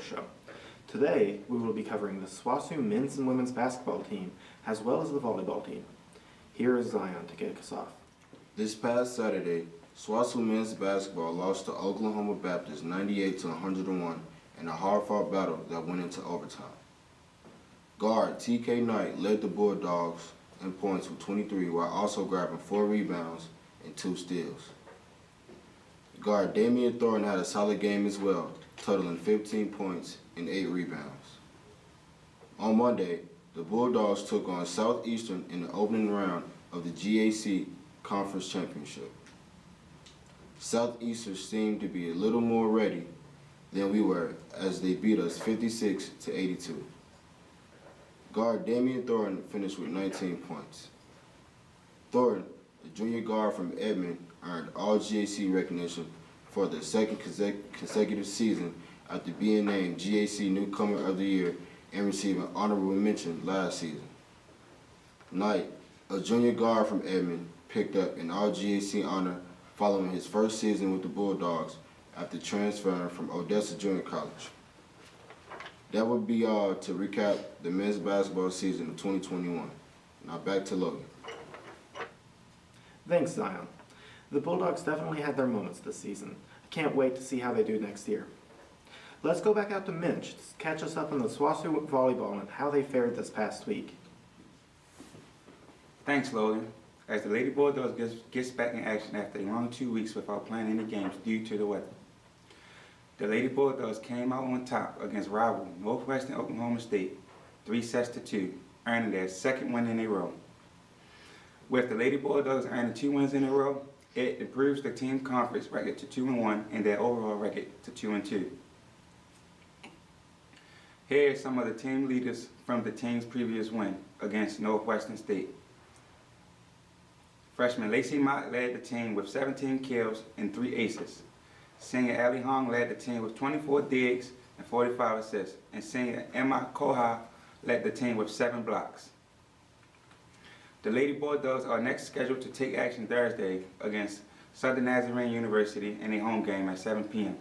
Sports Show. Today, we will be covering the SWOSU men's and women's basketball team, as well as the volleyball team. Here is Zion to kick us off. This past Saturday, SWOSU men's basketball lost to Oklahoma Baptist 98-101 in a hard-fought battle that went into overtime. Guard T.K. Knight led the Bulldogs in points with 23 while also grabbing 4 rebounds and 2 steals. Guard Damian Thornton had a solid game as well, totaling 15 points and 8 rebounds. On Monday, the Bulldogs took on Southeastern in the opening round of the GAC Conference Championship. Southeastern seemed to be a little more ready than we were as they beat us 56-82. Guard Damian Thornton finished with 19 points. Thornton, the junior guard from Edmond, earned all GAC recognition for the second consecutive season after being named GAC Newcomer of the Year and receiving honorable mention last season. Knight, a junior guard from Edmond, picked up an all-GAC honor following his first season with the Bulldogs after transferring from Odessa Junior College. That would be all to recap the men's basketball season of 2021. Now back to Logan. Thanks, Zion. The Bulldogs definitely had their moments this season. I can't wait to see how they do next year. Let's go back out to Minch to catch us up on the SWOSU volleyball and how they fared this past week. Thanks, Logan. As the Lady Bulldogs gets back in action after a long 2 weeks without playing any games due to the weather. The Lady Bulldogs came out on top against rival Northwestern Oklahoma State 3-2, earning their second win in a row. With the Lady Bulldogs earning 2 wins in a row, it improves the team conference record to 2-1 and their overall record to 2-2. Here are some of the team leaders from the team's previous win against Northwestern State. Freshman Lacey Mott led the team with 17 kills and 3 aces. Senior Ali Hong led the team with 24 digs and 45 assists, and senior Emma Koha led the team with 7 blocks. The Lady Bulldogs are next scheduled to take action Thursday against Southern Nazarene University in a home game at 7 p.m.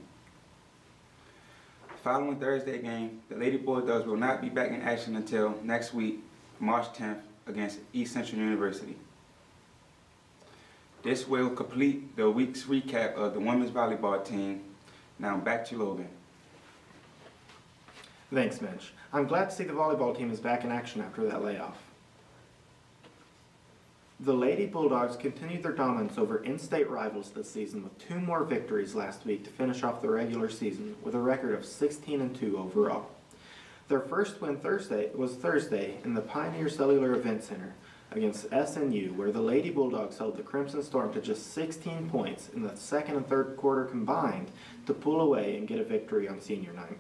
Following Thursday game, the Lady Bulldogs will not be back in action until next week, March 10th, against East Central University. This will complete the week's recap of the women's volleyball team. Now back to Logan. Thanks, Minch. I'm glad to see the volleyball team is back in action after that layoff. The Lady Bulldogs continued their dominance over in-state rivals this season with 2 more victories last week to finish off the regular season with a record of 16-2 overall. Their first win was Thursday in the Pioneer Cellular Event Center against SNU, where the Lady Bulldogs held the Crimson Storm to just 16 points in the second and third quarter combined to pull away and get a victory on senior night.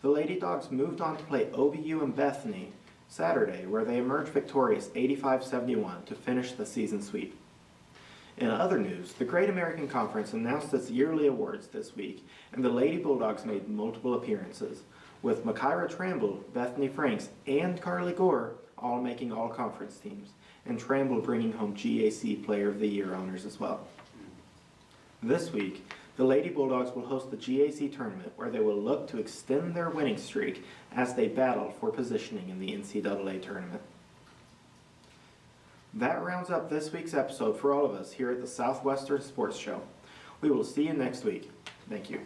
The Lady Dogs moved on to play OBU and Bethany Saturday, where they emerged victorious 85-71 to finish the season sweep. In other news, the Great American Conference announced its yearly awards this week, and the Lady Bulldogs made multiple appearances, with Makira Tramble, Bethany Franks, and Carly Gore all making all-conference teams, and Tramble bringing home GAC Player of the Year honors as well. This week, the Lady Bulldogs will host the GAC tournament, where they will look to extend their winning streak as they battle for positioning in the NCAA tournament. That rounds up this week's episode for all of us here at the Southwestern Sports Show. We will see you next week. Thank you.